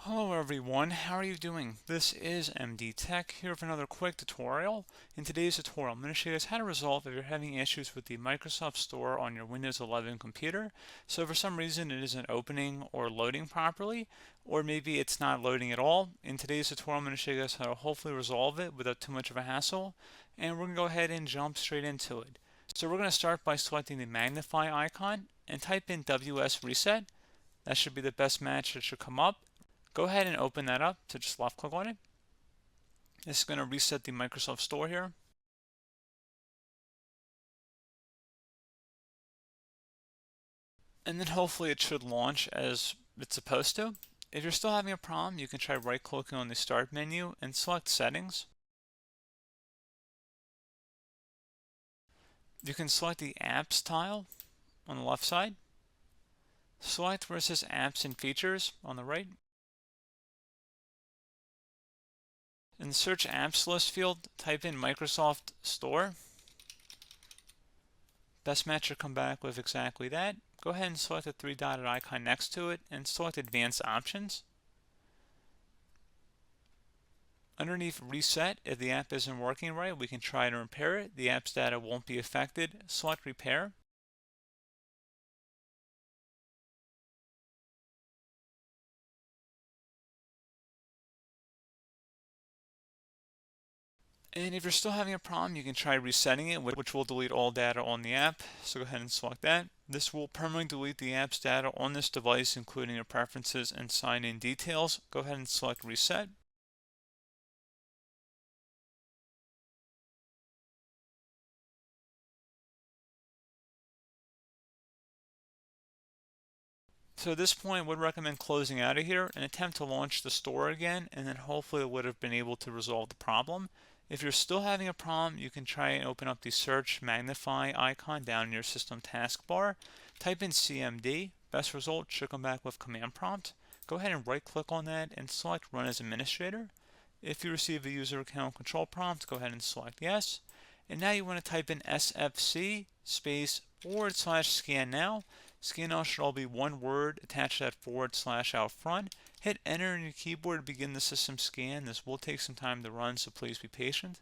Hello everyone, how are you doing? This is MD Tech here with another quick tutorial. In today's tutorial, I'm going to show you guys how to resolve if you're having issues with the Microsoft Store on your Windows 11 computer. So for some reason it isn't opening or loading properly, or maybe it's not loading at all. In today's tutorial, I'm going to show you guys how to hopefully resolve it without too much of a hassle, and we're going to go ahead and jump straight into it. So we're going to start by selecting the magnify icon and type in WS Reset. That should be the best match that should come up. Go ahead and open that up to just left click on it. This is going to reset the Microsoft Store here. And then hopefully it should launch as it's supposed to. If you're still having a problem, you can try right clicking on the start menu and select settings. You can select the apps tile on the left side. Select where it says apps and features on the right. In the search apps list field, type in Microsoft Store. Best match will come back with exactly that. Go ahead and select the three-dotted icon next to it and select Advanced Options. Underneath Reset, if the app isn't working right, we can try to repair it. The app's data won't be affected. Select Repair. And if you're still having a problem, you can try resetting it, which will delete all data on the app. So go ahead and select that. This will permanently delete the app's data on this device, including your preferences and sign-in details. Go ahead and select Reset. So at this point, I would recommend closing out of here and attempt to launch the store again, and then hopefully it would have been able to resolve the problem. If you're still having a problem, you can try and open up the search magnify icon down in your system taskbar. Type in CMD. Best result should come back with command prompt. Go ahead and right click on that and select run as administrator. If you receive a user account control prompt, go ahead and select yes. And now you want to type in SFC space / scan now. Scan now should all be one word attached to that / out front. Hit enter on your keyboard to begin the system scan. This will take some time to run, so please be patient.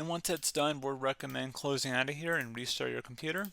And once that's done, we'd recommend closing out of here and restart your computer.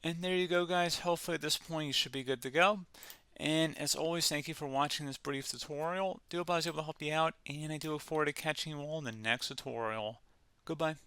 And there you go, guys. Hopefully at this point you should be good to go. And as always, thank you for watching this brief tutorial. Do hope I was able to help you out, and I do look forward to catching you all in the next tutorial. Goodbye.